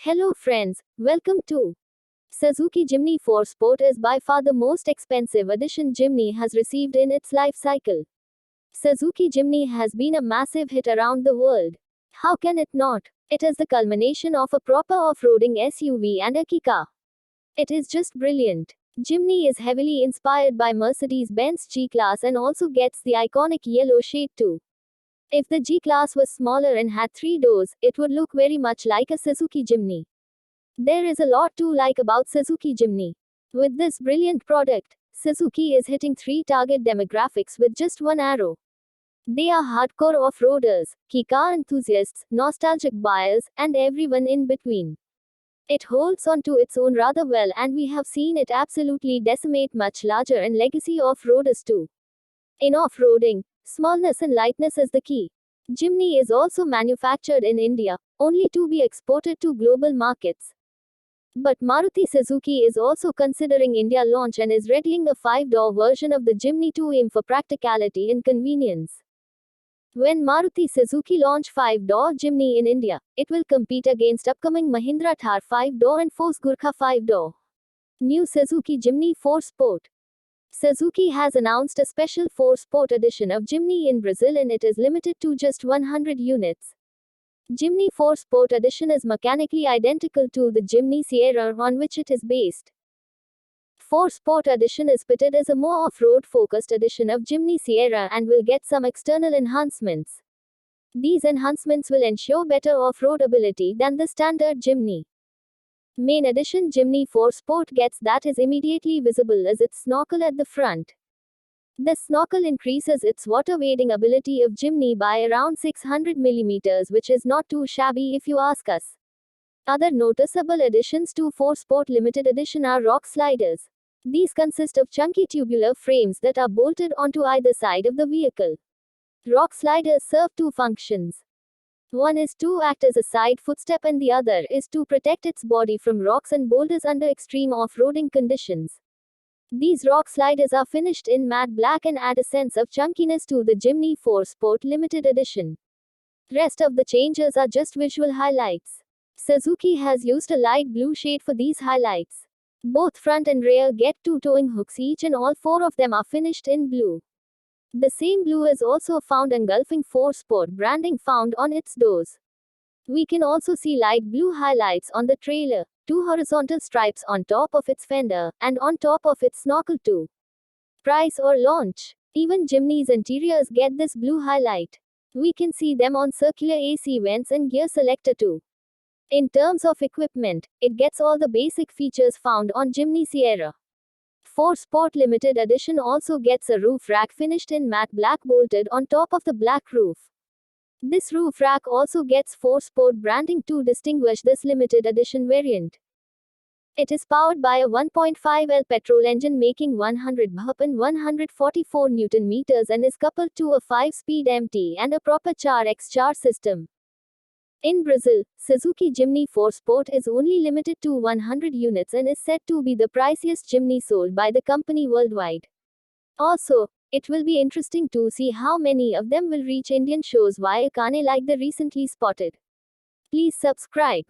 Hello friends, welcome to Suzuki Jimny 4Sport is by far the most expensive addition Jimny has received in its life cycle. Suzuki Jimny has been a massive hit around the world. How can it not? It is the culmination of a proper off-roading SUV and a kei car. It is just brilliant. Jimny is heavily inspired by Mercedes-Benz G-Class and also gets the iconic yellow shade too. If the G-Class was smaller and had 3 doors, it would look very much like a Suzuki Jimny. There is a lot to like about Suzuki Jimny. With this brilliant product, Suzuki is hitting 3 target demographics with just one arrow. They are hardcore off-roaders, kei car enthusiasts, nostalgic buyers, and everyone in between. It holds on to its own rather well, and we have seen it absolutely decimate much larger and legacy off-roaders too. In off-roading, smallness and lightness is the key. Jimny is also manufactured in India, only to be exported to global markets. But Maruti Suzuki is also considering India launch and is readying a 5-door version of the Jimny to aim for practicality and convenience. When Maruti Suzuki launch 5-door Jimny in India, it will compete against upcoming Mahindra Thar 5-door and Force Gurkha 5-door. New Suzuki Jimny 4Sport. Suzuki has announced a special 4Sport edition of Jimny in Brazil, and it is limited to just 100 units. Jimny 4Sport edition is mechanically identical to the Jimny Sierra on which it is based. 4Sport edition is pitted as a more off-road focused edition of Jimny Sierra and will get some external enhancements. These enhancements will ensure better off-road ability than the standard Jimny. Main edition Jimny 4Sport gets that is immediately visible as its snorkel at the front. This snorkel increases its water-wading ability of Jimny by around 600 mm, which is not too shabby if you ask us. Other noticeable additions to 4Sport Limited Edition are rock sliders. These consist of chunky tubular frames that are bolted onto either side of the vehicle. Rock sliders serve two functions. One is to act as a side footstep and the other is to protect its body from rocks and boulders under extreme off-roading conditions. These rock sliders are finished in matte black and add a sense of chunkiness to the Jimny 4Sport Limited Edition. Rest of the changes are just visual highlights. Suzuki has used a light blue shade for these highlights. Both front and rear get 2 towing hooks each and all 4 of them are finished in blue. The same blue is also found engulfing 4Sport branding found on its doors. We can also see light blue highlights on the trailer, 2 horizontal stripes on top of its fender, and on top of its snorkel too. Price or launch. Even Jimny's interiors get this blue highlight. We can see them on circular AC vents and gear selector too. In terms of equipment, it gets all the basic features found on Jimny Sierra. 4Sport Limited Edition also gets a roof rack finished in matte black bolted on top of the black roof. This roof rack also gets 4Sport branding to distinguish this limited edition variant. It is powered by a 1.5L petrol engine making 100 bhp and 144 Nm and is coupled to a 5-speed MT and a proper Char-X-Char system. In Brazil, Suzuki Jimny 4Sport is only limited to 100 units and is said to be the priciest Jimny sold by the company worldwide. Also, it will be interesting to see how many of them will reach Indian shows via Kane like the recently spotted. Please subscribe.